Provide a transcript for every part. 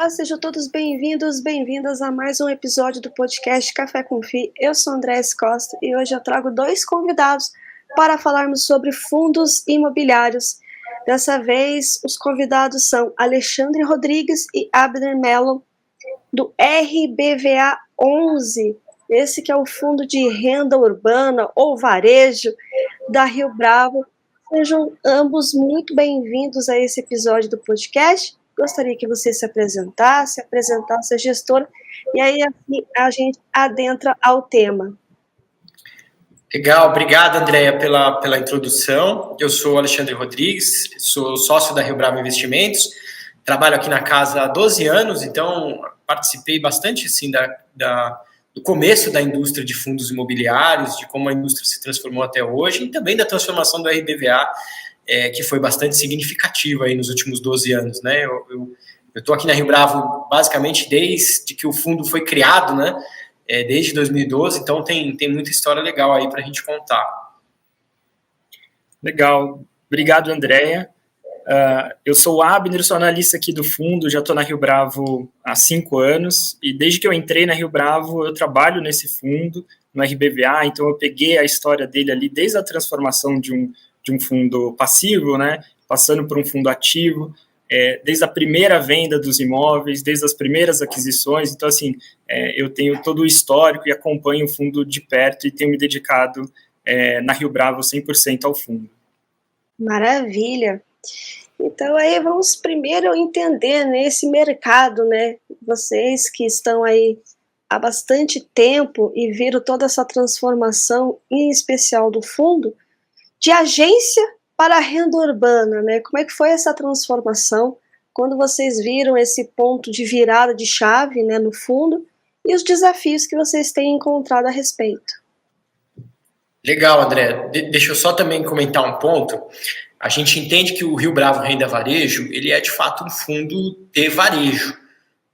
Olá, sejam todos bem-vindos, bem-vindas a mais um episódio do podcast Café com Fi. Eu sou Andrés Costa e hoje eu trago dois convidados para falarmos sobre fundos imobiliários. Dessa vez, os convidados são Alexandre Rodrigues e Abner Mello, do RBVA 11, esse que é o Fundo de Renda Urbana ou Varejo da Rio Bravo. Sejam ambos muito bem-vindos a esse episódio do podcast. Gostaria que você se apresentasse a gestora, e aí assim, a gente adentra ao tema. Legal, obrigado, Andréia, pela introdução. Eu sou Alexandre Rodrigues, sou sócio da Rio Bravo Investimentos, trabalho aqui na casa há 12 anos, então participei bastante assim, do começo da indústria de fundos imobiliários, de como a indústria se transformou até hoje, e também da transformação do RBVA, que foi bastante significativa aí nos últimos 12 anos, né? Eu estou aqui na Rio Bravo basicamente desde que o fundo foi criado, né? Desde 2012, então tem muita história legal aí para a gente contar. Legal, obrigado, Andréia. Eu sou o Abner, sou analista aqui do fundo, já estou na Rio Bravo há 5 anos, e desde que eu entrei na Rio Bravo, eu trabalho nesse fundo, no RBVA, então eu peguei a história dele ali desde a transformação de um fundo passivo, né, passando por um fundo ativo, desde a primeira venda dos imóveis, desde as primeiras aquisições. Então, assim, eu tenho todo o histórico e acompanho o fundo de perto e tenho me dedicado na Rio Bravo 100% ao fundo. Maravilha! Então, aí vamos primeiro entender nesse mercado, né? Vocês que estão aí há bastante tempo e viram toda essa transformação, em especial do fundo, de agência para a renda urbana, né? Como é que foi essa transformação quando vocês viram esse ponto de virada de chave, né, no fundo, e os desafios que vocês têm encontrado a respeito? Legal, André. Deixa eu só também comentar um ponto. A gente entende que o Rio Bravo Renda Varejo, ele é de fato um fundo de varejo,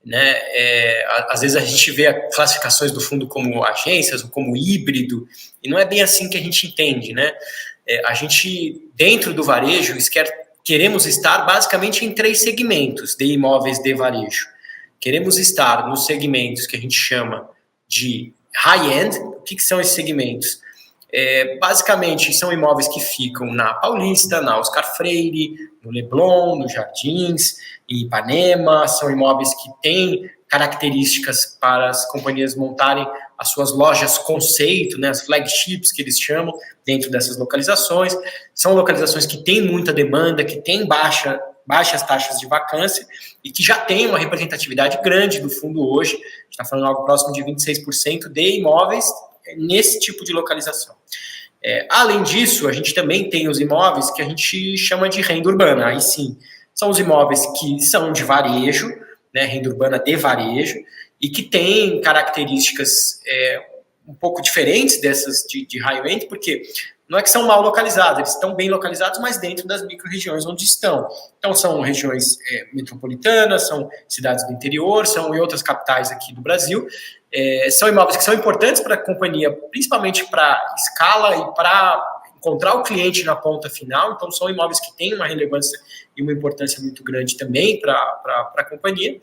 né? Às vezes a gente vê classificações do fundo como agências ou como híbrido, e não é bem assim que a gente entende, né? A gente, dentro do varejo, queremos estar basicamente em 3 segmentos de imóveis de varejo. Queremos estar nos segmentos que a gente chama de high-end. O que são esses segmentos? Basicamente, são imóveis que ficam na Paulista, na Oscar Freire, no Leblon, nos Jardins, em Ipanema. São imóveis que têm características para as companhias montarem as suas lojas conceito, né, as flagships que eles chamam, dentro dessas localizações. São localizações que têm muita demanda, que têm baixas taxas de vacância e que já têm uma representatividade grande do fundo hoje. A gente está falando algo próximo de 26% de imóveis nesse tipo de localização. Além disso, a gente também tem os imóveis que a gente chama de renda urbana. Aí sim, são os imóveis que são de varejo, né, renda urbana de varejo, e que têm características um pouco diferentes dessas de high-end, porque não é que são mal localizados, eles estão bem localizados, mas dentro das micro-regiões onde estão. Então, são regiões metropolitanas, são cidades do interior, são em outras capitais aqui do Brasil. São imóveis que são importantes para a companhia, principalmente para escala e para encontrar o cliente na ponta final. Então, são imóveis que têm uma relevância e uma importância muito grande também para a companhia.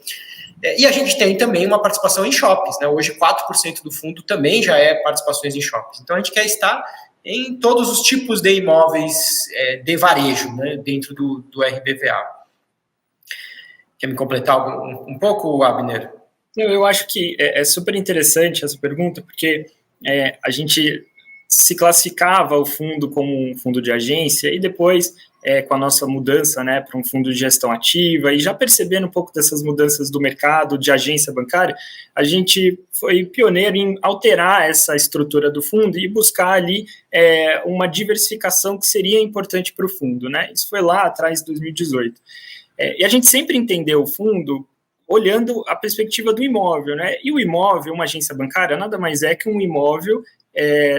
E a gente tem também uma participação em shoppings, né? Hoje, 4% do fundo também já é participações em shoppings. Então, a gente quer estar em todos os tipos de imóveis de varejo, né, dentro do RBVA. Quer me completar um pouco, Abner? Eu acho que é super interessante essa pergunta, porque a gente se classificava o fundo como um fundo de agência e depois, com a nossa mudança, né, para um fundo de gestão ativa, e já percebendo um pouco dessas mudanças do mercado de agência bancária, a gente foi pioneiro em alterar essa estrutura do fundo e buscar ali uma diversificação que seria importante para o fundo, né? Isso foi lá atrás, de 2018. E a gente sempre entendeu o fundo olhando a perspectiva do imóvel, né? E o imóvel, uma agência bancária, nada mais é que um imóvel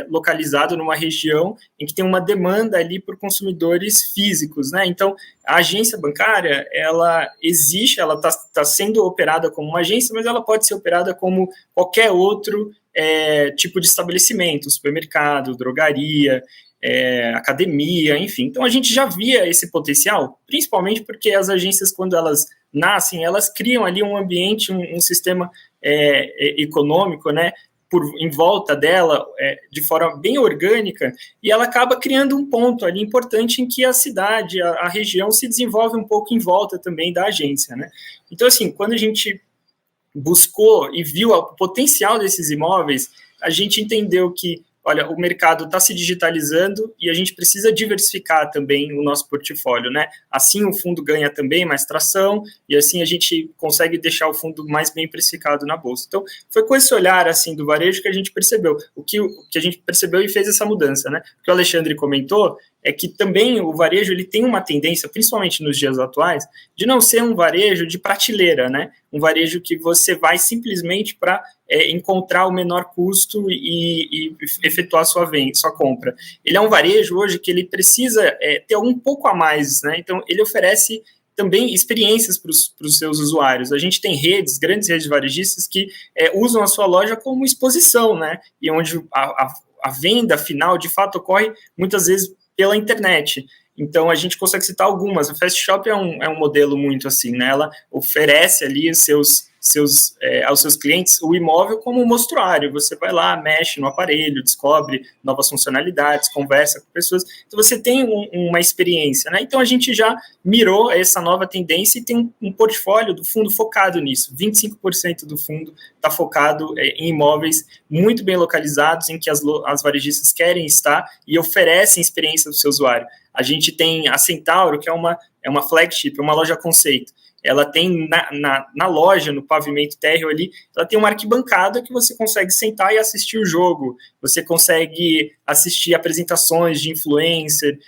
localizado numa região em que tem uma demanda ali por consumidores físicos, né? Então, a agência bancária, ela existe, ela está sendo operada como uma agência, mas ela pode ser operada como qualquer outro tipo de estabelecimento, supermercado, drogaria. academia, enfim. Então, a gente já via esse potencial, principalmente porque as agências, quando elas nascem, elas criam ali um ambiente, um sistema econômico, né, em volta dela, de forma bem orgânica, e ela acaba criando um ponto ali importante em que a cidade, a região se desenvolve um pouco em volta também da agência, né? Então, assim, quando a gente buscou e viu o potencial desses imóveis, a gente entendeu que, olha, o mercado está se digitalizando e a gente precisa diversificar também o nosso portfólio, né? Assim o fundo ganha também mais tração e assim a gente consegue deixar o fundo mais bem precificado na bolsa. Então, foi com esse olhar, assim, do varejo que a gente percebeu, o que a gente percebeu e fez essa mudança, né? O que o Alexandre comentou é que também o varejo ele tem uma tendência, principalmente nos dias atuais, de não ser um varejo de prateleira, né? Um varejo que você vai simplesmente para encontrar o menor custo e efetuar sua venda, sua compra. Ele é um varejo hoje que ele precisa ter um pouco a mais, né? Então, ele oferece também experiências para os seus usuários. A gente tem grandes redes varejistas que usam a sua loja como exposição, né? E onde a venda final, de fato, ocorre muitas vezes pela internet. Então, a gente consegue citar algumas. A Fast Shop é um modelo muito assim, né? Ela oferece ali aos seus clientes o imóvel como um mostruário. Você vai lá, mexe no aparelho, descobre novas funcionalidades, conversa com pessoas. Então, você tem uma experiência, né? Então, a gente já mirou essa nova tendência e tem um portfólio do fundo focado nisso. 25% do fundo está focado em imóveis muito bem localizados, em que as varejistas querem estar e oferecem experiência do seu usuário. A gente tem a Centauro, que é uma flagship, uma loja conceito. Ela tem na loja, no pavimento térreo ali, ela tem uma arquibancada que você consegue sentar e assistir o jogo. Você consegue assistir apresentações de influencer,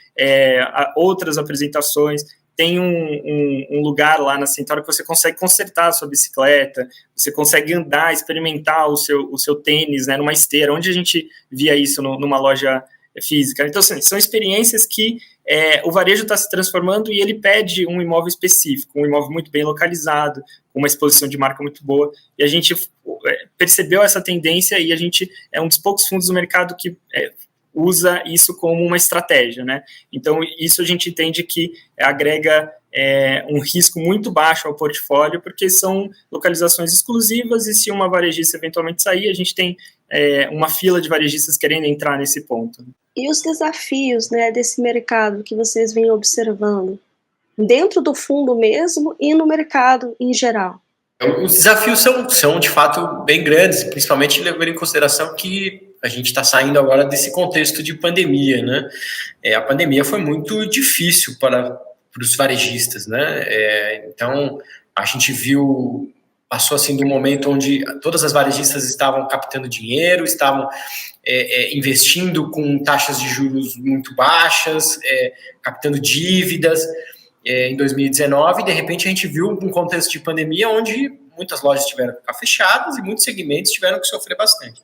outras apresentações. Tem um lugar lá na Centauro que você consegue consertar a sua bicicleta, você consegue andar, experimentar o seu tênis, né, numa esteira. Onde a gente via isso numa loja física? Então, assim, são experiências que o varejo está se transformando e ele pede um imóvel específico, um imóvel muito bem localizado, com uma exposição de marca muito boa, e a gente percebeu essa tendência e a gente é um dos poucos fundos do mercado que usa isso como uma estratégia, né? Então, isso a gente entende que agrega um risco muito baixo ao portfólio, porque são localizações exclusivas, e se uma varejista eventualmente sair, a gente tem uma fila de varejistas querendo entrar nesse ponto. E os desafios, né, desse mercado que vocês vêm observando, dentro do fundo mesmo e no mercado em geral? Os desafios são de fato bem grandes, principalmente levando em consideração que a gente está saindo agora desse contexto de pandemia, né? A pandemia foi muito difícil para os varejistas, né? Então, a gente passou assim de um momento onde todas as varejistas estavam captando dinheiro, estavam investindo com taxas de juros muito baixas, captando dívidas. Em 2019, de repente a gente viu um contexto de pandemia onde muitas lojas tiveram que ficar fechadas e muitos segmentos tiveram que sofrer bastante.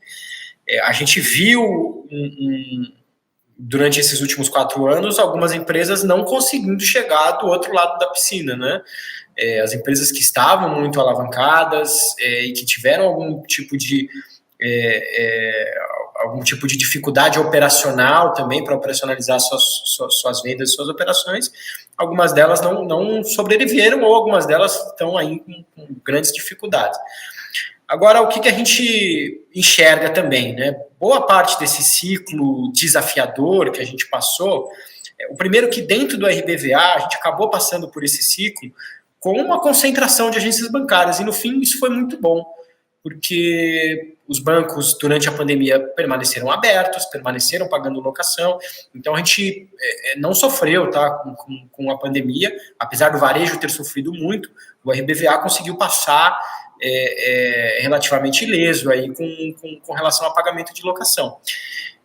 A gente viu durante esses últimos 4 anos algumas empresas não conseguindo chegar do outro lado da piscina, né? As empresas que estavam muito alavancadas e que tiveram algum tipo de dificuldade operacional também para operacionalizar suas vendas e suas operações, algumas delas não sobreviveram ou algumas delas estão aí com grandes dificuldades. Agora, o que a gente enxerga também, né? Boa parte desse ciclo desafiador que a gente passou, o primeiro que dentro do RBVA a gente acabou passando por esse ciclo com uma concentração de agências bancárias, e no fim isso foi muito bom, porque os bancos, durante a pandemia, permaneceram abertos, permaneceram pagando locação, então a gente não sofreu, tá, com a pandemia, apesar do varejo ter sofrido muito, o RBVA conseguiu passar relativamente ileso aí com relação ao pagamento de locação.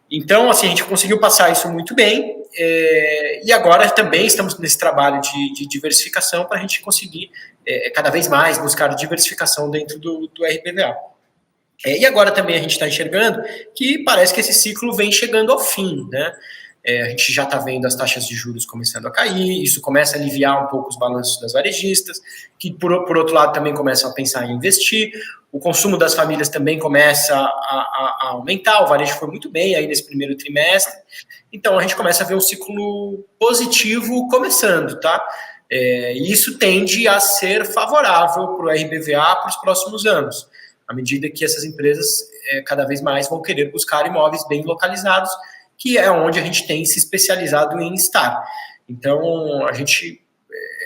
Então, assim, a gente conseguiu passar isso muito bem, e agora também estamos nesse trabalho de diversificação para a gente conseguir cada vez mais buscar diversificação dentro do RBVA. E agora também a gente está enxergando que parece que esse ciclo vem chegando ao fim, né? a gente já está vendo as taxas de juros começando a cair, isso começa a aliviar um pouco os balanços das varejistas, que por outro lado também começam a pensar em investir, o consumo das famílias também começa a aumentar, o varejo foi muito bem aí nesse primeiro trimestre, então a gente começa a ver um ciclo positivo começando, tá? E isso tende a ser favorável para o RBVA para os próximos anos, à medida que essas empresas cada vez mais vão querer buscar imóveis bem localizados, que é onde a gente tem se especializado em estar. Então, a gente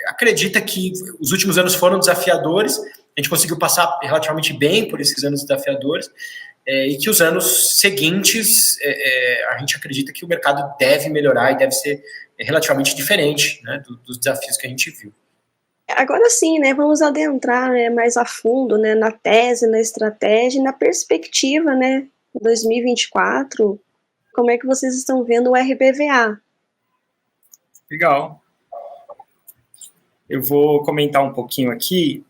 acredita que os últimos anos foram desafiadores, a gente conseguiu passar relativamente bem por esses anos desafiadores, e que os anos seguintes, a gente acredita que o mercado deve melhorar e deve ser relativamente diferente, né, dos desafios que a gente viu. Agora sim, né, vamos adentrar, né, mais a fundo, né, na tese, na estratégia e na perspectiva, né, 2024, como é que vocês estão vendo o RBVA? Legal. Eu vou comentar um pouquinho aqui,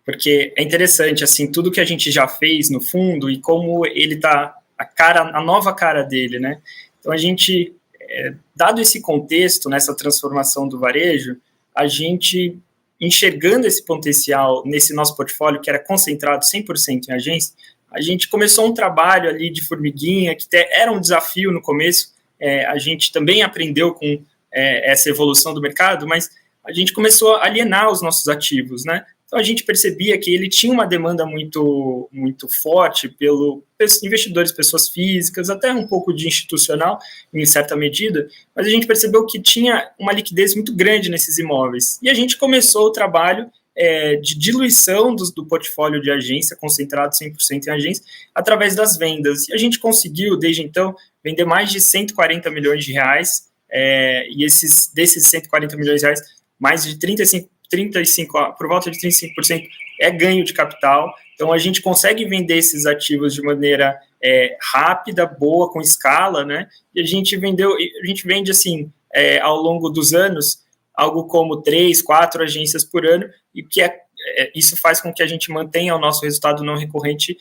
porque é interessante, assim, tudo que a gente já fez no fundo e como ele tá, a nova cara dele, né? Então, a gente, dado esse contexto, nessa transformação do varejo, a gente, enxergando esse potencial nesse nosso portfólio, que era concentrado 100% em agência, a gente começou um trabalho ali de formiguinha, que era um desafio no começo, a gente também aprendeu com essa evolução do mercado, mas a gente começou a alienar os nossos ativos, né? Então, a gente percebia que ele tinha uma demanda muito, muito forte pelos investidores, pessoas físicas, até um pouco de institucional, em certa medida, mas a gente percebeu que tinha uma liquidez muito grande nesses imóveis. E a gente começou o trabalho de diluição do portfólio de agência, concentrado 100% em agência, através das vendas. E a gente conseguiu, desde então, vender mais de 140 milhões de reais, e desses 140 milhões de reais, mais de 35, por volta de 35% é ganho de capital. Então, a gente consegue vender esses ativos de maneira rápida, boa, com escala, né? E a gente vende, assim, ao longo dos anos, algo como 3, 4 agências por ano, e que isso faz com que a gente mantenha o nosso resultado não recorrente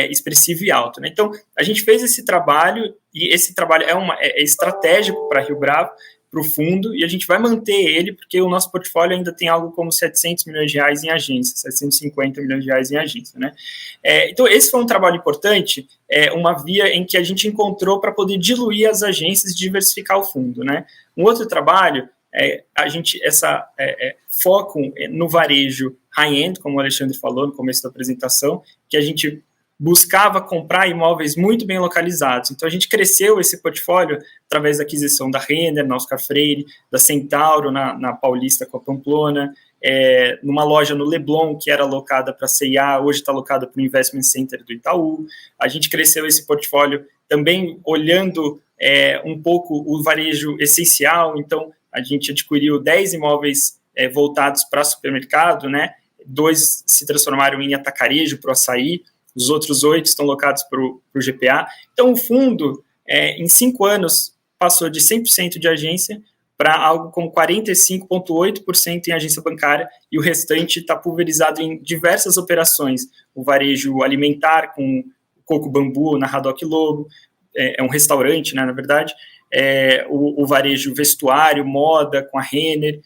expressivo e alto, né? Então, a gente fez esse trabalho, e esse trabalho é estratégico para Rio Bravo, para o fundo, e a gente vai manter ele, porque o nosso portfólio ainda tem algo como 700 milhões de reais em agência, 750 milhões de reais em agência, né? Então, esse foi um trabalho importante, uma via em que a gente encontrou para poder diluir as agências e diversificar o fundo, né? Um outro trabalho, foco no varejo high-end, como o Alexandre falou no começo da apresentação, que a gente buscava comprar imóveis muito bem localizados. Então, a gente cresceu esse portfólio através da aquisição da Renner, na Oscar Freire, da Centauro, na Paulista com a Pamplona, numa loja no Leblon, que era alocada para a C&A, hoje está alocada para o Investment Center do Itaú. A gente cresceu esse portfólio também olhando um pouco o varejo essencial. Então, a gente adquiriu 10 imóveis voltados para supermercado, né? 2 se transformaram em atacarejo para o açaí, os outros 8 estão locados para o GPA. Então, o fundo, em 5 anos, passou de 100% de agência para algo como 45,8% em agência bancária, e o restante está pulverizado em diversas operações. O varejo alimentar, com o Coco Bambu, na Haddock Lobo, é um restaurante, né, na verdade, o varejo vestuário, moda, com a Renner,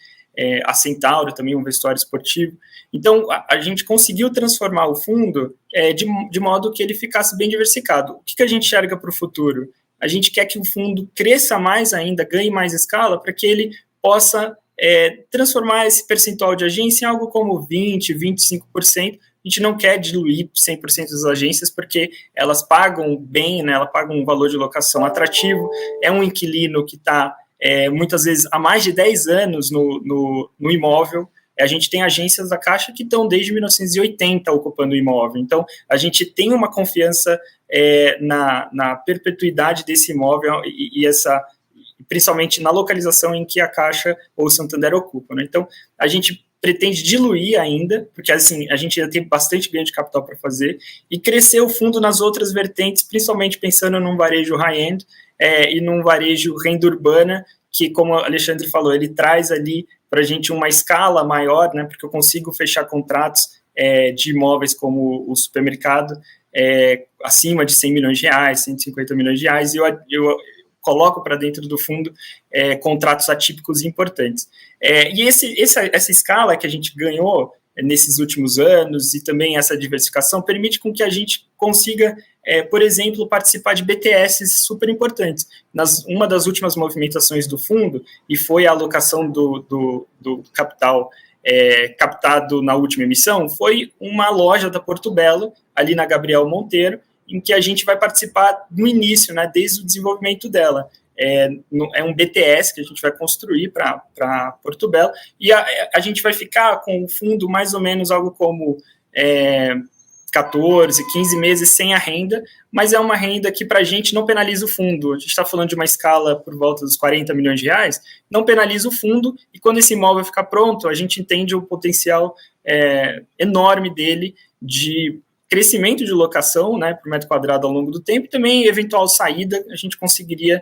a Centauro também, um vestuário esportivo. Então, a gente conseguiu transformar o fundo de modo que ele ficasse bem diversificado. O que a gente enxerga para o futuro? A gente quer que o fundo cresça mais ainda, ganhe mais escala, para que ele possa transformar esse percentual de agência em algo como 20%, 25%. A gente não quer diluir 100% das agências, porque elas pagam bem, né, elas pagam um valor de locação atrativo, é um inquilino que está muitas vezes há mais de 10 anos no imóvel. A gente tem agências da Caixa que estão desde 1980 ocupando o imóvel. Então, a gente tem uma confiança na perpetuidade desse imóvel principalmente na localização em que a Caixa ou o Santander ocupam, né? Então, a gente pretende diluir ainda, porque assim, a gente ainda tem bastante ganho de capital para fazer, e crescer o fundo nas outras vertentes, principalmente pensando num varejo high-end e num varejo renda urbana, que, como o Alexandre falou, ele traz ali para a gente uma escala maior, né, porque eu consigo fechar contratos de imóveis como o supermercado acima de 100 milhões de reais, 150 milhões de reais, e eu coloco para dentro do fundo contratos atípicos importantes. E essa escala que a gente ganhou nesses últimos anos e também essa diversificação permite com que a gente consiga, por exemplo, participar de BTS super importantes. Uma das últimas movimentações do fundo, e foi a alocação do capital captado na última emissão, foi uma loja da Porto Belo, ali na Gabriel Monteiro, em que a gente vai participar no início, né, desde o desenvolvimento dela. É um BTS que a gente vai construir para Porto Belo, e a gente vai ficar com o fundo mais ou menos algo como 14, 15 meses sem a renda, mas é uma renda que para a gente não penaliza o fundo. A gente está falando de uma escala por volta dos 40 milhões de reais, não penaliza o fundo, e quando esse imóvel ficar pronto, a gente entende o potencial enorme dele de crescimento de locação, né, por metro quadrado ao longo do tempo, e também eventual saída, a gente conseguiria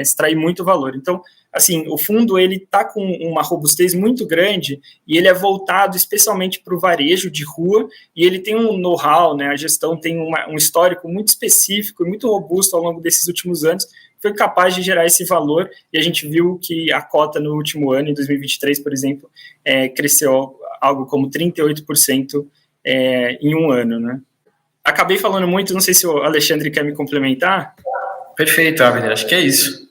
extrair muito valor. Então, assim, o fundo ele está com uma robustez muito grande e ele é voltado especialmente para o varejo de rua, e ele tem um know-how, né, a gestão tem um histórico muito específico e muito robusto ao longo desses últimos anos, foi capaz de gerar esse valor, e a gente viu que a cota no último ano, em 2023, por exemplo, cresceu algo como 38%, em um ano, né? Acabei falando muito, não sei se o Alexandre quer me complementar. Perfeito, Abner, acho que é isso.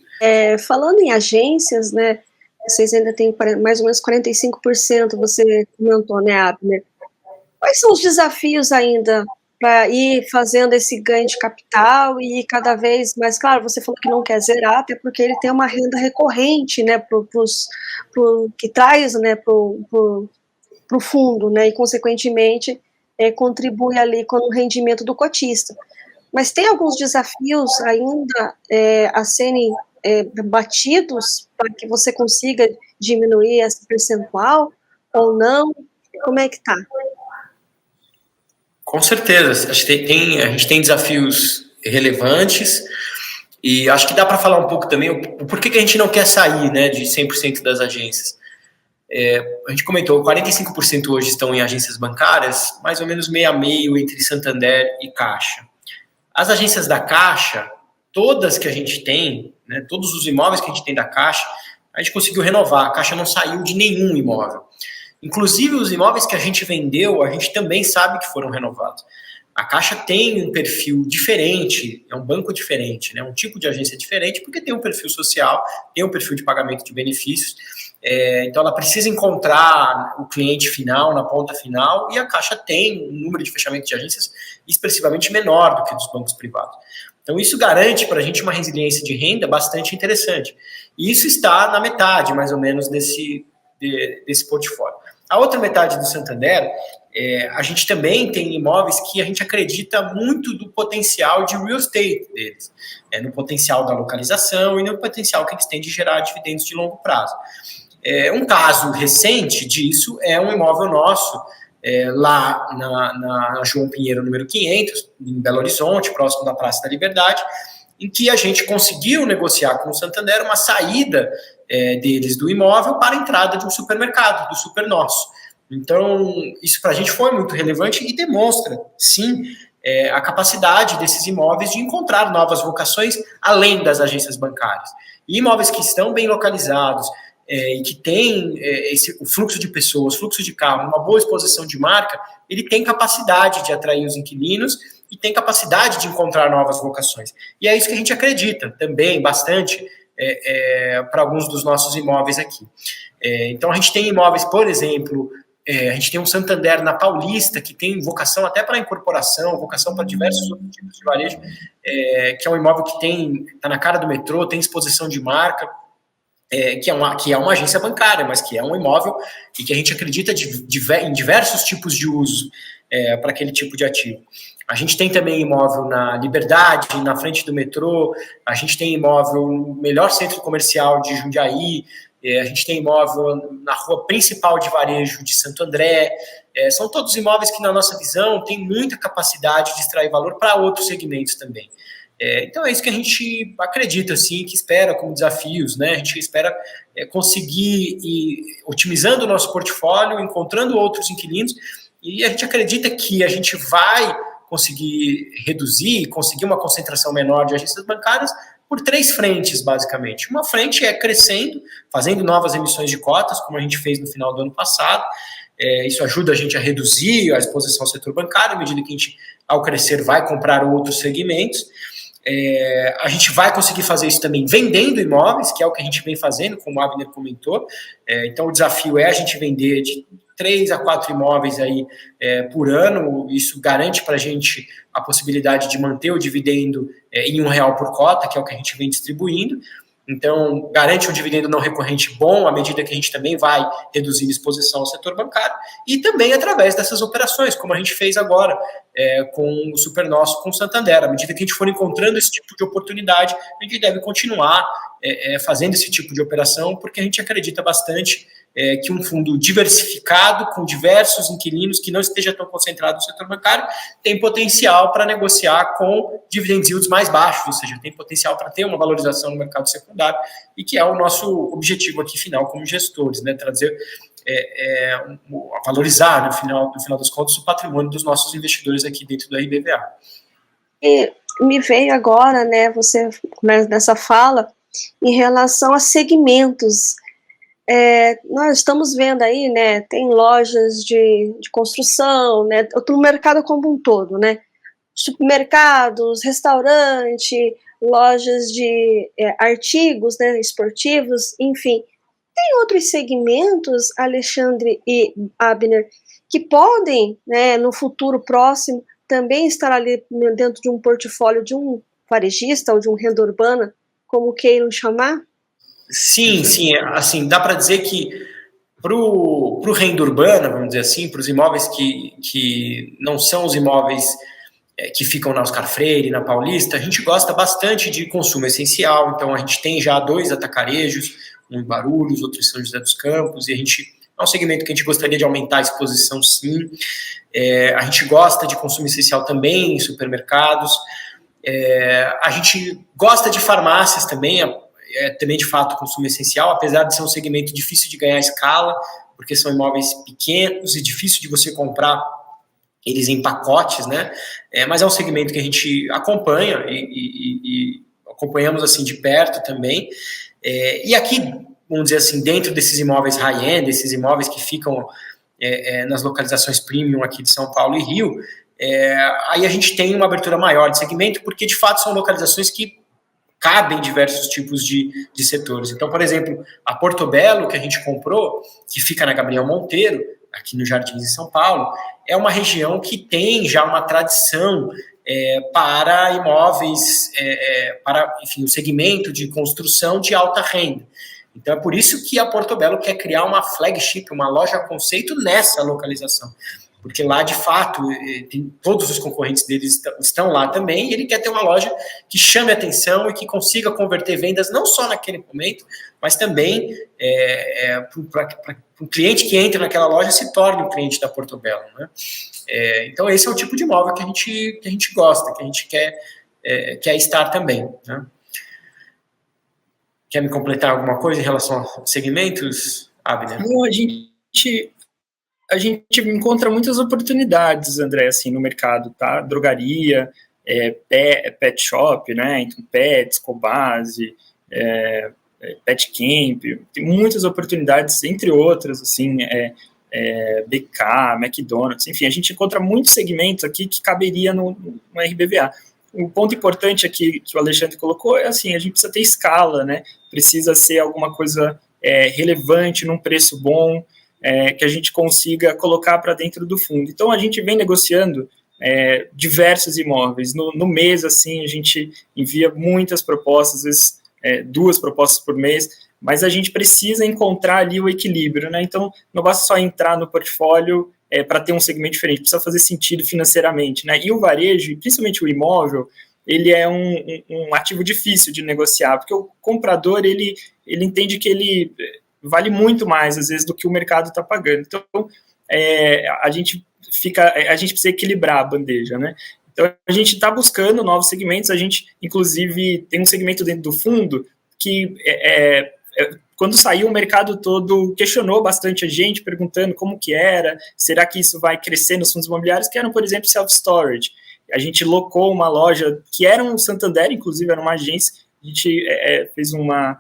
Falando em agências, né, vocês ainda têm mais ou menos 45%, você comentou, né, Abner? Quais são os desafios ainda para ir fazendo esse ganho de capital e cada vez mais, claro, você falou que não quer zerar, até porque ele tem uma renda recorrente, né, que traz, né, para o fundo, né, e consequentemente contribui ali com o rendimento do cotista. Mas tem alguns desafios ainda a serem batidos para que você consiga diminuir esse percentual ou não? Como é que está? Com certeza, a gente tem desafios relevantes, e acho que dá para falar um pouco também o porquê que a gente não quer sair, né, de 100% das agências. A gente comentou, 45% hoje estão em agências bancárias, mais ou menos meio a meio entre Santander e Caixa. As agências da Caixa, todas que a gente tem, né, todos os imóveis que a gente tem da Caixa, a gente conseguiu renovar. A Caixa não saiu de nenhum imóvel. Inclusive os imóveis que a gente vendeu, a gente também sabe que foram renovados. A Caixa tem um perfil diferente, é um banco diferente, né, um tipo de agência diferente, porque tem um perfil social, tem um perfil de pagamento de benefícios. Então ela precisa encontrar o cliente final, na ponta final, e a Caixa tem um número de fechamento de agências expressivamente menor do que dos bancos privados. Então isso garante para a gente uma resiliência de renda bastante interessante. E isso está na metade, mais ou menos, desse portfólio. A outra metade do Santander, a gente também tem imóveis que a gente acredita muito do potencial de real estate deles, no potencial da localização e no potencial que eles têm de gerar dividendos de longo prazo. Um caso recente disso é um imóvel nosso, lá na João Pinheiro, número 500, em Belo Horizonte, próximo da Praça da Liberdade, em que a gente conseguiu negociar com o Santander uma saída deles do imóvel para a entrada de um supermercado, do Super Nosso. Então, isso para a gente foi muito relevante e demonstra, sim, a capacidade desses imóveis de encontrar novas vocações além das agências bancárias. E imóveis que estão bem localizados, e que tem o fluxo de pessoas, fluxo de carro, uma boa exposição de marca, ele tem capacidade de atrair os inquilinos e tem capacidade de encontrar novas vocações. E é isso que a gente acredita também bastante para alguns dos nossos imóveis aqui. Então a gente tem imóveis, por exemplo, a gente tem um Santander na Paulista, que tem vocação até para incorporação, vocação para diversos outros tipos de varejo, que é um imóvel que está na cara do metrô, tem exposição de marca, que é uma agência bancária, mas que é um imóvel e que a gente acredita em diversos tipos de uso para aquele tipo de ativo. A gente tem também imóvel na Liberdade, na frente do metrô, a gente tem imóvel no melhor centro comercial de Jundiaí, a gente tem imóvel na rua principal de varejo de Santo André. São todos imóveis que, na nossa visão, têm muita capacidade de extrair valor para outros segmentos também. Então é isso que a gente acredita, assim, que espera como desafios, né? A gente espera conseguir ir otimizando o nosso portfólio, encontrando outros inquilinos, e a gente acredita que a gente vai conseguir reduzir, conseguir uma concentração menor de agências bancárias, por 3 frentes, basicamente. Uma frente é crescendo, fazendo novas emissões de cotas, como a gente fez no final do ano passado. Isso ajuda a gente a reduzir a exposição ao setor bancário, à medida que a gente, ao crescer, vai comprar outros segmentos. A gente vai conseguir fazer isso também vendendo imóveis, que é o que a gente vem fazendo, como o Abner comentou. Então, o desafio é a gente vender de 3 a 4 imóveis aí, por ano. Isso garante para a gente a possibilidade de manter o dividendo em R$1 por cota, que é o que a gente vem distribuindo. Então, garante um dividendo não recorrente bom, à medida que a gente também vai reduzindo exposição ao setor bancário, e também através dessas operações, como a gente fez agora com o Supernosso, com o Santander. À medida que a gente for encontrando esse tipo de oportunidade, a gente deve continuar fazendo esse tipo de operação, porque a gente acredita bastante que um fundo diversificado, com diversos inquilinos, que não esteja tão concentrado no setor bancário, tem potencial para negociar com dividend yields mais baixos, ou seja, tem potencial para ter uma valorização no mercado secundário, e que é o nosso objetivo aqui final como gestores, né, trazer, valorizar no final das contas o patrimônio dos nossos investidores aqui dentro do RBVA. E me veio agora, né, você começa nessa fala, em relação a segmentos. Nós estamos vendo aí, né, tem lojas de construção, né, no mercado como um todo, né, supermercados, restaurante, lojas de artigos, né, esportivos, enfim. Tem outros segmentos, Alexandre e Abner, que podem, né, no futuro próximo, também estar ali dentro de um portfólio de um varejista ou de um renda urbana, como queiram chamar? Sim, assim, dá para dizer que para o renda urbana, vamos dizer assim, para os imóveis que não são os imóveis que ficam na Oscar Freire, na Paulista, a gente gosta bastante de consumo essencial. Então a gente tem já 2 atacarejos, um em Guarulhos, outro em São José dos Campos, e a gente é um segmento que a gente gostaria de aumentar a exposição, sim. A gente gosta de consumo essencial também em supermercados. A gente gosta de farmácias também, também de fato consumo essencial, apesar de ser um segmento difícil de ganhar escala, porque são imóveis pequenos e difícil de você comprar eles em pacotes, né? Mas é um segmento que a gente acompanha e acompanhamos assim de perto também. E aqui, vamos dizer assim, dentro desses imóveis high-end, esses imóveis que ficam nas localizações premium aqui de São Paulo e Rio, aí a gente tem uma abertura maior de segmento, porque de fato são localizações que cabem diversos tipos de setores. Então, por exemplo, a Portobello, que a gente comprou, que fica na Gabriel Monteiro, aqui no Jardins de São Paulo, é uma região que tem já uma tradição para imóveis, para, enfim, o segmento de construção de alta renda. Então, é por isso que a Portobello quer criar uma flagship, uma loja conceito nessa localização. Porque lá, de fato, todos os concorrentes deles estão lá também, e ele quer ter uma loja que chame atenção e que consiga converter vendas não só naquele momento, mas também para o cliente que entra naquela loja se torne um cliente da Portobello, né? Então, esse é o tipo de imóvel que a gente gosta, que a gente quer estar também, né? Quer me completar alguma coisa em relação a segmentos, Abner? Não, a gente encontra muitas oportunidades, André, assim, no mercado, tá? Drogaria, pet shop, né? Então, pets, Cobase, pet camp, tem muitas oportunidades, entre outras, assim, BK, McDonald's, enfim, a gente encontra muitos segmentos aqui que caberia no RBVA. O ponto importante aqui que o Alexandre colocou é assim, a gente precisa ter escala, né? Precisa ser alguma coisa relevante, num preço bom, que a gente consiga colocar para dentro do fundo. Então, a gente vem negociando diversos imóveis. No mês, assim, a gente envia muitas propostas, às vezes 2 propostas por mês, mas a gente precisa encontrar ali o equilíbrio, né? Então, não basta só entrar no portfólio para ter um segmento diferente, precisa fazer sentido financeiramente, né? E o varejo, principalmente o imóvel, ele é um ativo difícil de negociar, porque o comprador, ele entende que ele vale muito mais, às vezes, do que o mercado está pagando. Então, a gente precisa equilibrar a bandeja, né? Então, a gente está buscando novos segmentos, a gente, inclusive, tem um segmento dentro do fundo que, quando saiu, o mercado todo questionou bastante a gente, perguntando como que era, será que isso vai crescer nos fundos imobiliários, que eram, por exemplo, self-storage. A gente locou uma loja, que era um Santander, inclusive, era uma agência a gente fez uma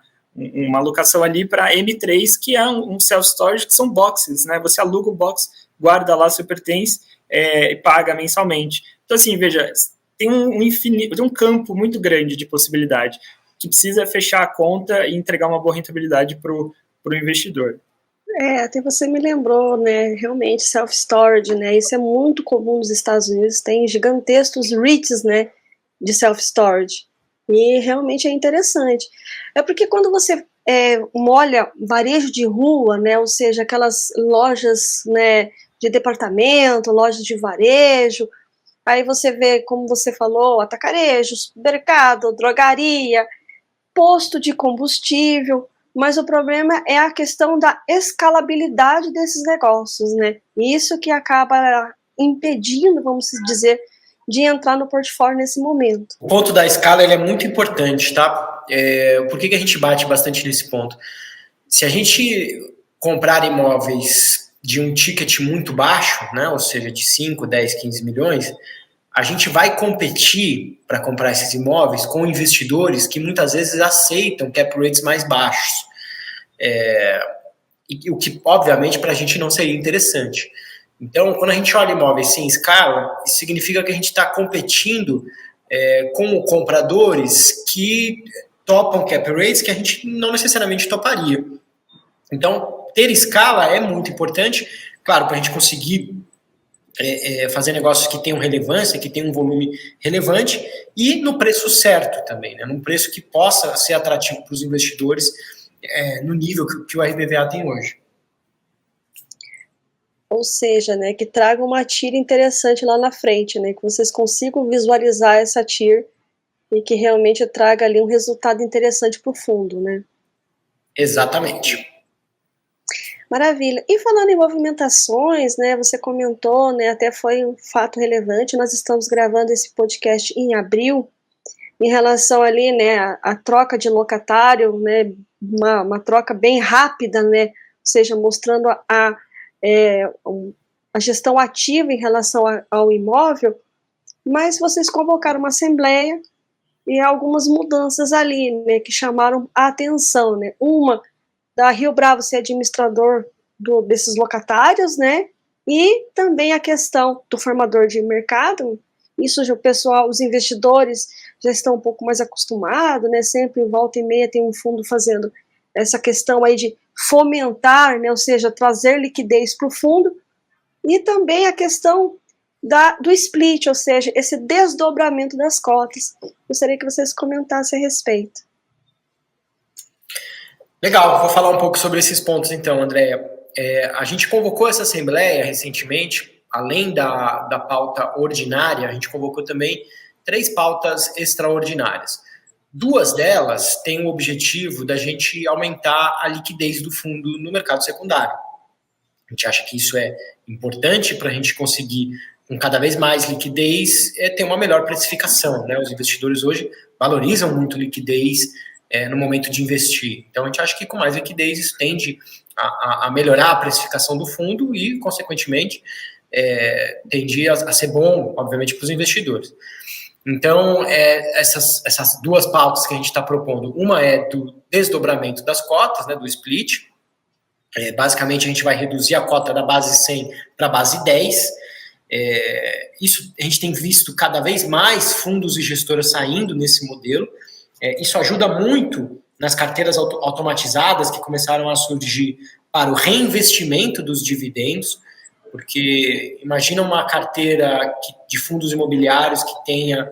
alocação ali para M3, que é um self-storage, que são boxes, né? Você aluga o box, guarda lá seu pertence e paga mensalmente. Então, assim, veja, tem um campo muito grande de possibilidade, que precisa fechar a conta e entregar uma boa rentabilidade para o investidor. Até você me lembrou, né, realmente, self-storage, né, isso é muito comum nos Estados Unidos, tem gigantescos REITs, né, de self-storage, e realmente é interessante. É porque quando você olha varejo de rua, né, ou seja, aquelas lojas, né, de departamento, lojas de varejo, aí você vê, como você falou, atacarejo, supermercado, drogaria, posto de combustível, mas o problema é a questão da escalabilidade desses negócios, né? Isso que acaba impedindo, vamos dizer, de entrar no portfólio nesse momento. O ponto da escala ele é muito importante, tá? Por que a gente bate bastante nesse ponto? Se a gente comprar imóveis de um ticket muito baixo, né, ou seja, de 5, 10, 15 milhões, a gente vai competir para comprar esses imóveis com investidores que muitas vezes aceitam cap rates mais baixos. O que, obviamente, para a gente não seria interessante. Então, quando a gente olha imóveis sem escala, isso significa que a gente está competindo com compradores que topam cap rates que a gente não necessariamente toparia. Então, ter escala é muito importante, claro, para a gente conseguir fazer negócios que tenham relevância, que tenham um volume relevante e no preço certo também, né? Num preço que possa ser atrativo para os investidores no nível que o RBVA tem hoje. Ou seja, né, que traga uma TIR interessante lá na frente, né, que vocês consigam visualizar essa TIR e que realmente traga ali um resultado interessante para o fundo, né? Exatamente. Maravilha. E falando em movimentações, né, você comentou, né, até foi um fato relevante, nós estamos gravando esse podcast em abril, em relação ali, né, a troca de locatário, né, uma troca bem rápida, né, ou seja, mostrando a gestão ativa em relação ao imóvel, mas vocês convocaram uma assembleia e algumas mudanças ali, né, que chamaram a atenção, né, uma da Rio Bravo ser administrador desses locatários, né, e também a questão do formador de mercado. Isso já o pessoal, os investidores já estão um pouco mais acostumados, né, sempre volta e meia tem um fundo fazendo essa questão aí de fomentar, né, ou seja, trazer liquidez para o fundo, e também a questão do split, ou seja, esse desdobramento das cotas. Gostaria que vocês comentassem a respeito. Legal, vou falar um pouco sobre esses pontos então, Andréia. A gente convocou essa assembleia recentemente, além da pauta ordinária, a gente convocou também 3 pautas extraordinárias. 2 delas têm o objetivo da gente aumentar a liquidez do fundo no mercado secundário. A gente acha que isso é importante para a gente conseguir, com cada vez mais liquidez, ter uma melhor precificação, né? Os investidores hoje valorizam muito liquidez no momento de investir. Então, a gente acha que com mais liquidez isso tende a melhorar a precificação do fundo e, consequentemente, tende a ser bom, obviamente, para os investidores. Então, essas 2 pautas que a gente está propondo, uma é do desdobramento das cotas, né, do split. Basicamente, a gente vai reduzir a cota da base 100 para a base 10. Isso a gente tem visto cada vez mais fundos e gestoras saindo nesse modelo. Isso ajuda muito nas carteiras automatizadas que começaram a surgir para o reinvestimento dos dividendos, porque imagina uma carteira de fundos imobiliários que tenha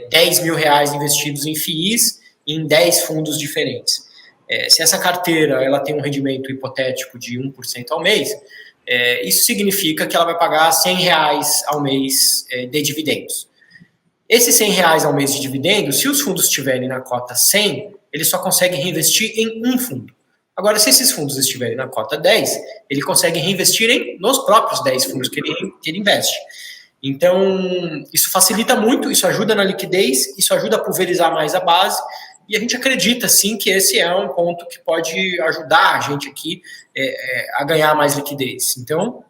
10 mil reais investidos em FIIs em 10 fundos diferentes. Se essa carteira ela tem um rendimento hipotético de 1% ao mês, isso significa que ela vai pagar 100 reais ao mês de dividendos. Esses 100 reais ao mês de dividendos, se os fundos estiverem na cota 100, eles só conseguem reinvestir em um fundo. Agora, se esses fundos estiverem na cota 10, ele consegue reinvestir nos próprios 10 fundos que ele investe. Então, isso facilita muito, isso ajuda na liquidez, isso ajuda a pulverizar mais a base, e a gente acredita, sim, que esse é um ponto que pode ajudar a gente aqui a ganhar mais liquidez. Então,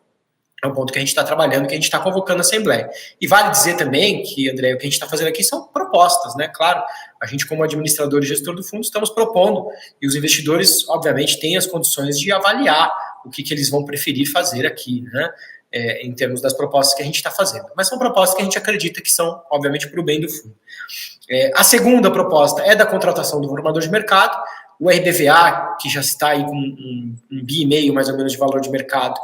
É um ponto que a gente está trabalhando, que a gente está convocando a Assembleia. E vale dizer também que, André, o que a gente está fazendo aqui são propostas, né? Claro, a gente, como administrador e gestor do fundo, estamos propondo, e os investidores, obviamente, têm as condições de avaliar o que eles vão preferir fazer aqui, né? Em termos das propostas que a gente está fazendo. Mas são propostas que a gente acredita que são, obviamente, para o bem do fundo. A segunda proposta é da contratação do formador de mercado. O RBVA, que já está aí com um bi e meio mais ou menos de valor de mercado,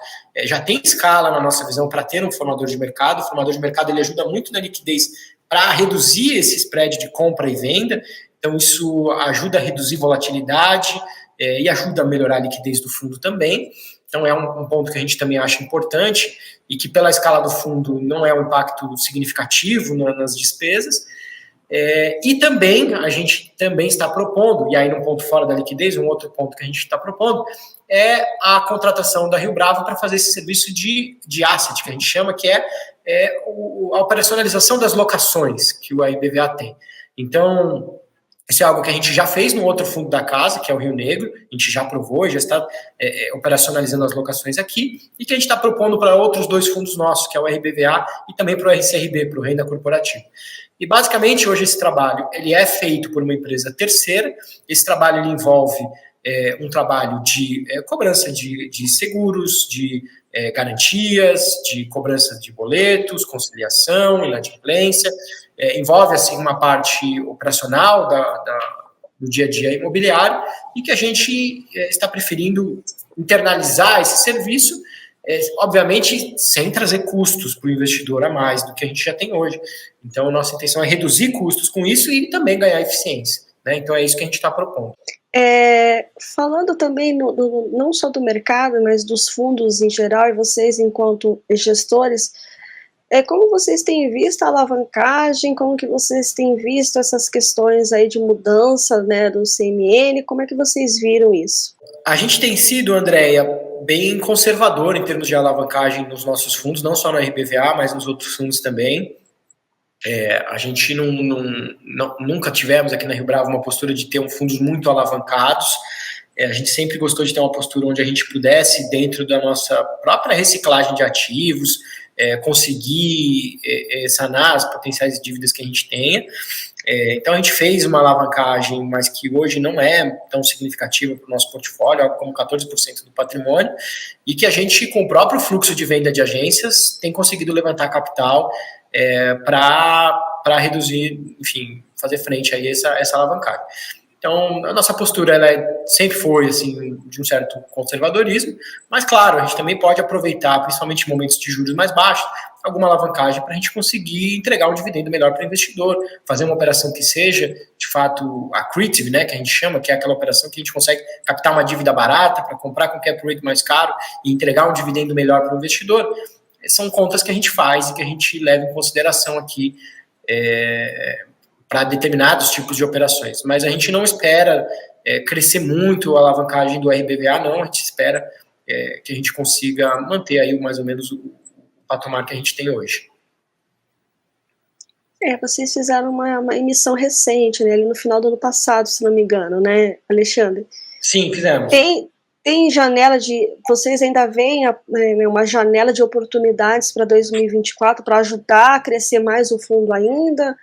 já tem escala na nossa visão para ter um formador de mercado. O formador de mercado ele ajuda muito na liquidez para reduzir esse spread de compra e venda. Então isso ajuda a reduzir volatilidade e ajuda a melhorar a liquidez do fundo também. Então é um ponto que a gente também acha importante e que pela escala do fundo não é um impacto significativo nas despesas. E também a gente também está propondo, e aí num ponto fora da liquidez, um outro ponto que a gente está propondo é a contratação da Rio Bravo para fazer esse serviço de asset, que a gente chama, que é a operacionalização das locações que o RBVA tem. Então, isso é algo que a gente já fez no outro fundo da casa, que é o Rio Negro, a gente já aprovou, já está operacionalizando as locações aqui, e que a gente está propondo para outros 2 fundos nossos, que é o RBVA e também para o RCRB, para o Renda Corporativa. E basicamente hoje esse trabalho ele é feito por uma empresa terceira. Esse trabalho ele envolve um trabalho de cobrança de seguros, de garantias, de cobrança de boletos, conciliação, inadimplência. Envolve assim uma parte operacional do dia a dia imobiliário e que a gente está preferindo internalizar esse serviço, obviamente sem trazer custos para o investidor a mais do que a gente já tem hoje. Então, nossa intenção é reduzir custos com isso e também ganhar eficiência, né? Então, é isso que a gente está propondo. Falando também não só do mercado, mas dos fundos em geral, e vocês enquanto gestores, como vocês têm visto a alavancagem, como que vocês têm visto essas questões aí de mudança, né, do CMN, como é que vocês viram isso? A gente tem sido, Andréia, bem conservador em termos de alavancagem nos nossos fundos, não só no RBVA, mas nos outros fundos também. A gente nunca tivemos aqui na Rio Bravo uma postura de ter fundos muito alavancados. A gente sempre gostou de ter uma postura onde a gente pudesse, dentro da nossa própria reciclagem de ativos, conseguir sanar as potenciais dívidas que a gente tenha. Então a gente fez uma alavancagem, mas que hoje não é tão significativa para o nosso portfólio, algo como 14% do patrimônio, e que a gente, com o próprio fluxo de venda de agências, tem conseguido levantar capital para reduzir, enfim, fazer frente a essa alavancagem. Então, a nossa postura sempre foi assim, de um certo conservadorismo, mas, claro, a gente também pode aproveitar, principalmente em momentos de juros mais baixos, alguma alavancagem para a gente conseguir entregar um dividendo melhor para o investidor, fazer uma operação que seja, de fato, accretive, né, que a gente chama, que é aquela operação que a gente consegue captar uma dívida barata para comprar com cap rate mais caro e entregar um dividendo melhor para o investidor. São contas que a gente faz e que a gente leva em consideração aqui para determinados tipos de operações. Mas a gente não espera crescer muito a alavancagem do RBVA, não. A gente espera que a gente consiga manter aí mais ou menos o patamar que a gente tem hoje. Vocês fizeram uma emissão recente, né, ali no final do ano passado, se não me engano, né, Alexandre? Sim, fizemos. Tem janela vocês ainda veem uma janela de oportunidades para 2024 para ajudar a crescer mais o fundo ainda?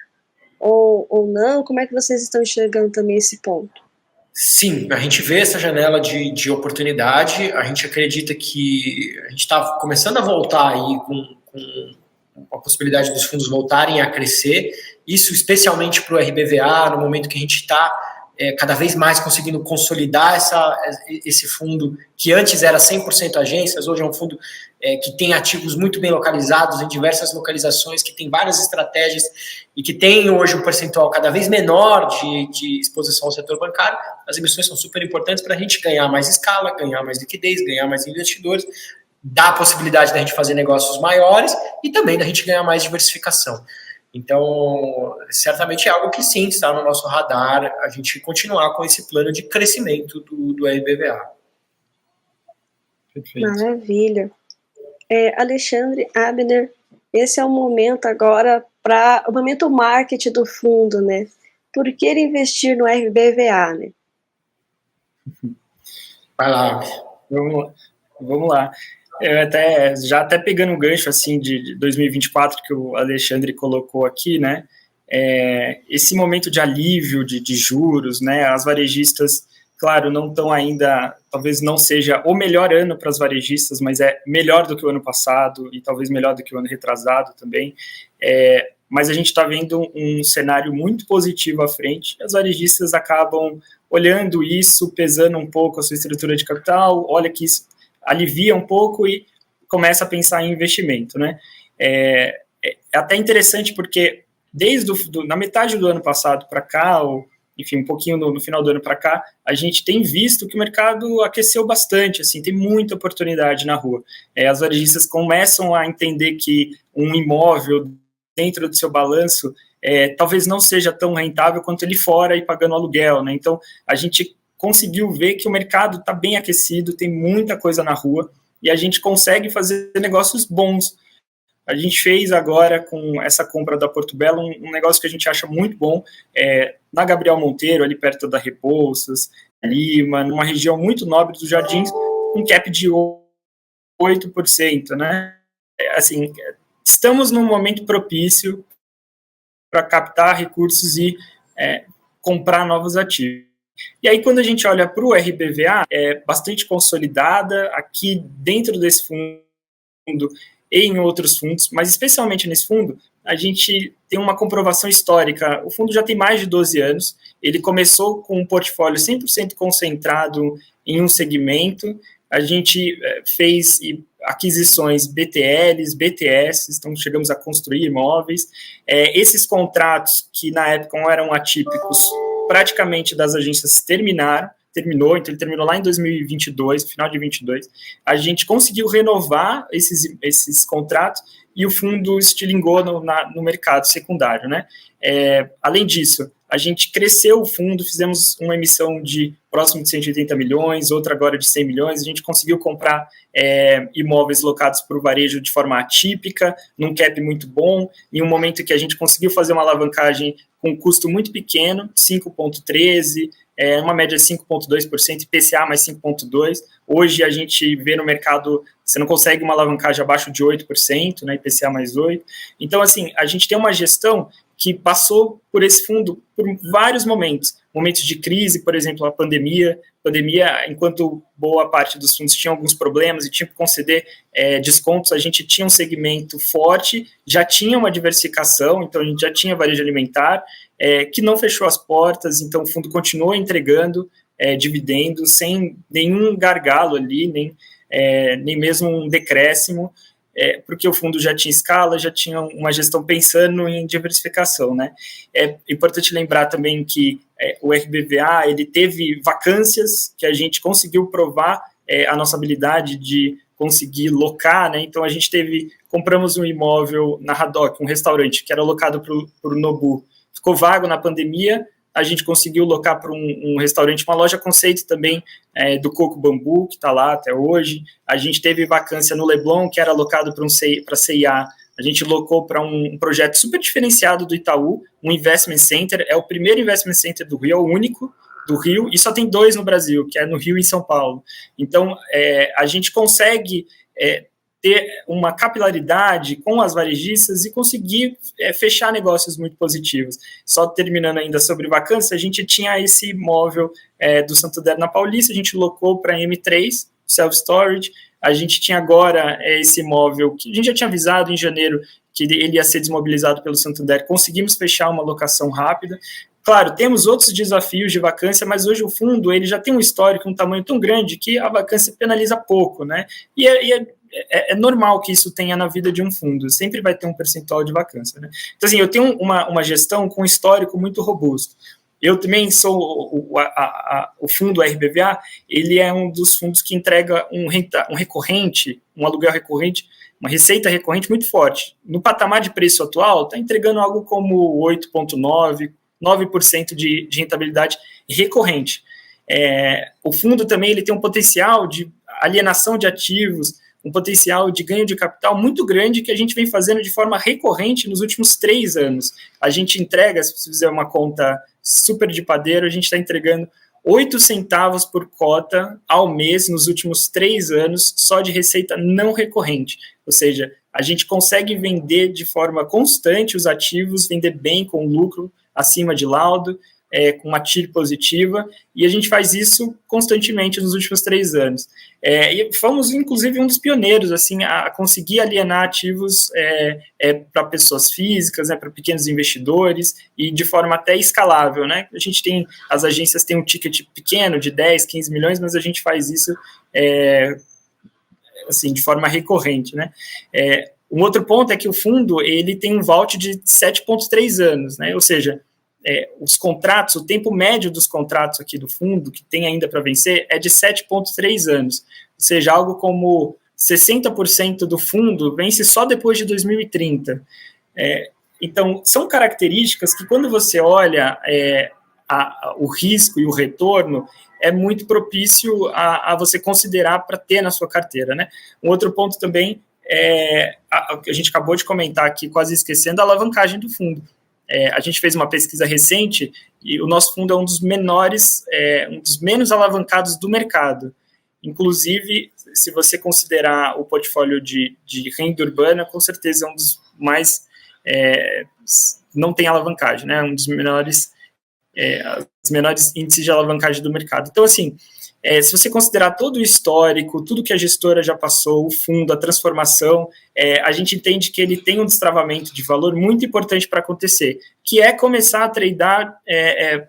Ou não? Como é que vocês estão enxergando também esse ponto? Sim, a gente vê essa janela de oportunidade, a gente acredita que a gente está começando a voltar aí com a possibilidade dos fundos voltarem a crescer, isso especialmente para o RBVA, no momento que a gente está cada vez mais conseguindo consolidar esse fundo, que antes era 100% agências, hoje é um fundo que tem ativos muito bem localizados em diversas localizações, que tem várias estratégias e que tem hoje um percentual cada vez menor de exposição ao setor bancário. As emissões são super importantes para a gente ganhar mais escala, ganhar mais liquidez, ganhar mais investidores, dá a possibilidade da gente fazer negócios maiores e também da gente ganhar mais diversificação. Então, certamente é algo que sim está no nosso radar, a gente continuar com esse plano de crescimento do RBVA. Perfeito. Maravilha. Alexandre, Abner, esse é o momento agora para o momento marketing do fundo, né? Por que investir no RBVA, né? Vai lá. Vamos lá. Já até pegando um gancho assim de 2024 que o Alexandre colocou aqui, né? Esse momento de alívio de juros, né? As varejistas, claro, não estão ainda, talvez não seja o melhor ano para as varejistas, mas é melhor do que o ano passado e talvez melhor do que o ano retrasado também. Mas a gente está vendo um cenário muito positivo à frente. As varejistas acabam olhando isso, pesando um pouco a sua estrutura de capital, olha que isso alivia um pouco e começa a pensar em investimento, né? É até interessante porque na metade do ano passado para cá, ou enfim, um pouquinho no final do ano para cá, a gente tem visto que o mercado aqueceu bastante, assim, tem muita oportunidade na rua. As varejistas começam a entender que um imóvel dentro do seu balanço talvez não seja tão rentável quanto ele fora e pagando aluguel, né? Então, a gente conseguiu ver que o mercado está bem aquecido, tem muita coisa na rua, e a gente consegue fazer negócios bons. A gente fez agora, com essa compra da Porto Belo, um negócio que a gente acha muito bom, na Gabriel Monteiro, ali perto da Rebouças, Lima, numa região muito nobre dos Jardins, um cap de 8%, né? Assim, estamos num momento propício para captar recursos e comprar novos ativos. E aí, quando a gente olha para o RBVA, é bastante consolidada aqui dentro desse fundo e em outros fundos, mas especialmente nesse fundo, a gente tem uma comprovação histórica. O fundo já tem mais de 12 anos, ele começou com um portfólio 100% concentrado em um segmento, a gente fez aquisições BTLs, BTS, então chegamos a construir imóveis. Esses contratos, que na época eram atípicos, praticamente das agências terminou, então ele terminou lá em 2022, final de 2022, a gente conseguiu renovar esses contratos e o fundo estilingou no mercado secundário, né? Além disso, a gente cresceu o fundo, fizemos uma emissão de próximo de 180 milhões, outra agora de 100 milhões, a gente conseguiu comprar imóveis locados para o varejo de forma atípica, num cap muito bom, em um momento que a gente conseguiu fazer uma alavancagem com um custo muito pequeno, 5,13%, uma média de 5,2%, IPCA mais 5,2%. Hoje a gente vê no mercado, você não consegue uma alavancagem abaixo de 8%, né, IPCA mais 8%. Então, assim, a gente tem uma gestão que passou por esse fundo por vários momentos de crise, por exemplo, a pandemia, enquanto boa parte dos fundos tinha alguns problemas e tinha que conceder descontos, a gente tinha um segmento forte, já tinha uma diversificação, então a gente já tinha varejo alimentar, que não fechou as portas, então o fundo continuou entregando dividendos sem nenhum gargalo ali, nem mesmo um decréscimo, porque o fundo já tinha escala, já tinha uma gestão pensando em diversificação, né? É importante lembrar também que o RBVA, ele teve vacâncias que a gente conseguiu provar a nossa habilidade de conseguir locar, né? Então a gente compramos um imóvel na Haddock, um restaurante que era locado para o Nobu, ficou vago na pandemia, a gente conseguiu locar para um restaurante, uma loja conceito também do Coco Bambu, que está lá até hoje. A gente teve vacância no Leblon, que era alocado para CIA. A gente locou para um projeto super diferenciado do Itaú, um investment center. É o primeiro investment center do Rio, é o único do Rio, e só tem 2 no Brasil, que é no Rio e em São Paulo. Então, a gente consegue ter uma capilaridade com as varejistas e conseguir fechar negócios muito positivos. Só terminando ainda sobre vacância, a gente tinha esse imóvel do Santander na Paulista, a gente locou para M3, self-storage, a gente tinha agora esse imóvel, que a gente já tinha avisado em janeiro que ele ia ser desmobilizado pelo Santander, conseguimos fechar uma locação rápida. Claro, temos outros desafios de vacância, mas hoje o fundo ele já tem um histórico, um tamanho tão grande que a vacância penaliza pouco, né? E é normal que isso tenha na vida de um fundo, sempre vai ter um percentual de vacância, né? Então, assim, eu tenho uma gestão com um histórico muito robusto. Eu também sou o fundo RBVA, ele é um dos fundos que entrega um recorrente, um aluguel recorrente, uma receita recorrente muito forte. No patamar de preço atual, está entregando algo como 8,9%, 9% de rentabilidade recorrente. O fundo também ele tem um potencial de alienação de ativos, um potencial de ganho de capital muito grande que a gente vem fazendo de forma recorrente nos últimos 3 anos. A gente entrega, se você fizer uma conta super de padeiro, a gente está entregando 8 centavos por cota ao mês nos últimos 3 anos, só de receita não recorrente. Ou seja, a gente consegue vender de forma constante os ativos, vender bem com lucro acima de laudo, com uma TIR positiva, e a gente faz isso constantemente nos últimos 3 anos. E fomos, inclusive, um dos pioneiros assim, a conseguir alienar ativos para pessoas físicas, né, para pequenos investidores, e de forma até escalável. Né? As agências têm um ticket pequeno, de 10, 15 milhões, mas a gente faz isso assim, de forma recorrente. Né? Um outro ponto é que o fundo ele tem um vault de 7,3 anos, né? Ou seja, os contratos, o tempo médio dos contratos aqui do fundo, que tem ainda para vencer, é de 7,3 anos. Ou seja, algo como 60% do fundo vence só depois de 2030. Então, são características que, quando você olha o risco e o retorno, é muito propício a você considerar para ter na sua carteira. Né? Um outro ponto também a gente acabou de comentar aqui, quase esquecendo, a alavancagem do fundo. A gente fez uma pesquisa recente e o nosso fundo é um dos menores, um dos menos alavancados do mercado. Inclusive, se você considerar o portfólio de renda urbana, com certeza é um dos mais, não tem alavancagem, né? Um dos menores, os menores índices de alavancagem do mercado. Então, assim, se você considerar todo o histórico, tudo que a gestora já passou, o fundo, a transformação, a gente entende que ele tem um destravamento de valor muito importante para acontecer, que é começar a tradear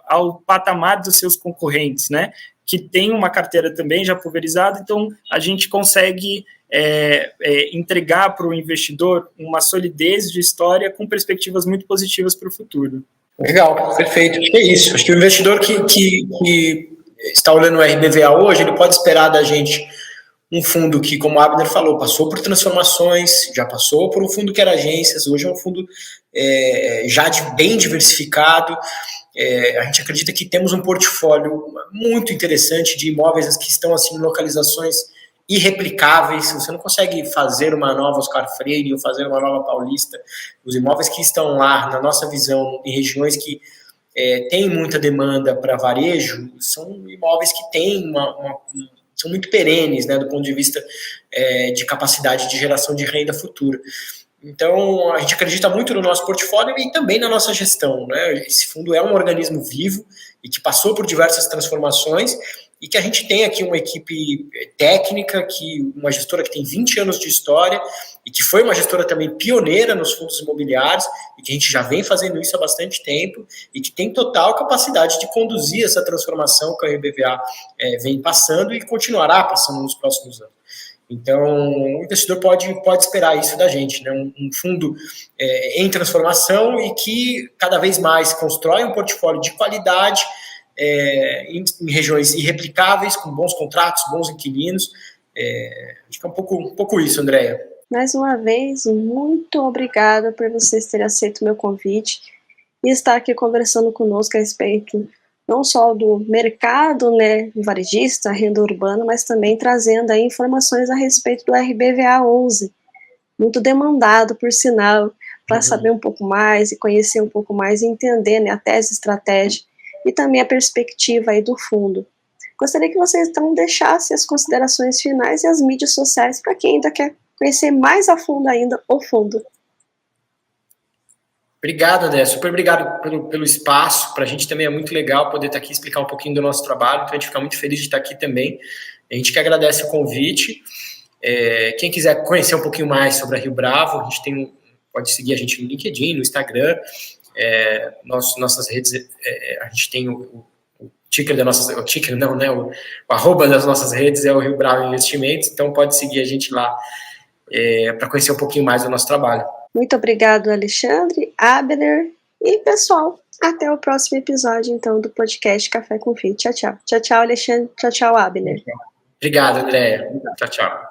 ao patamar dos seus concorrentes, né? Que tem uma carteira também já pulverizada, então a gente consegue entregar para o investidor uma solidez de história com perspectivas muito positivas para o futuro. Legal, perfeito. Acho que é isso. Acho que o investidor que está olhando o RBVA hoje, ele pode esperar da gente um fundo que, como o Abner falou, passou por transformações, já passou por um fundo que era agências, hoje é um fundo já bem diversificado. A gente acredita que temos um portfólio muito interessante de imóveis que estão assim, em localizações irreplicáveis. Você não consegue fazer uma nova Oscar Freire ou fazer uma nova Paulista. Os imóveis que estão lá, na nossa visão, em regiões que tem muita demanda para varejo, são imóveis que têm são muito perenes, né, do ponto de vista de capacidade de geração de renda futura. Então, a gente acredita muito no nosso portfólio e também na nossa gestão. Né? Esse fundo é um organismo vivo e que passou por diversas transformações e que a gente tem aqui uma equipe técnica, uma gestora que tem 20 anos de história e que foi uma gestora também pioneira nos fundos imobiliários e que a gente já vem fazendo isso há bastante tempo e que tem total capacidade de conduzir essa transformação que a RBVA vem passando e continuará passando nos próximos anos. Então, o investidor pode esperar isso da gente, né? Um fundo em transformação e que cada vez mais constrói um portfólio de qualidade em regiões irreplicáveis, com bons contratos, bons inquilinos. Acho que é um pouco isso, Andréia. Mais uma vez, muito obrigada por vocês terem aceito o meu convite e estar aqui conversando conosco a respeito não só do mercado, né, varejista, renda urbana, mas também trazendo aí informações a respeito do RBVA 11, muito demandado, por sinal, para saber um pouco mais e conhecer um pouco mais e entender, né, a tese estratégica e também a perspectiva aí do fundo. Gostaria que vocês então deixassem as considerações finais e as mídias sociais para quem ainda quer conhecer mais a fundo ainda o fundo. Obrigado, André. Super obrigado pelo espaço. Para a gente também é muito legal poder estar aqui e explicar um pouquinho do nosso trabalho. Então, a gente fica muito feliz de estar aqui também. A gente que agradece o convite. Quem quiser conhecer um pouquinho mais sobre a Rio Bravo, a gente pode seguir a gente no LinkedIn, no Instagram. Nossas redes, a gente tem o ticker da nossa... O ticker não, né? O arroba das nossas redes é o Rio Bravo Investimentos. Então, pode seguir a gente lá para conhecer um pouquinho mais do nosso trabalho. Muito obrigado, Alexandre, Abner e pessoal. Até o próximo episódio, então, do podcast Café com Fi. Tchau, tchau. Tchau, tchau, Alexandre. Tchau, tchau, Abner. Obrigado, Andréia. Tchau, tchau.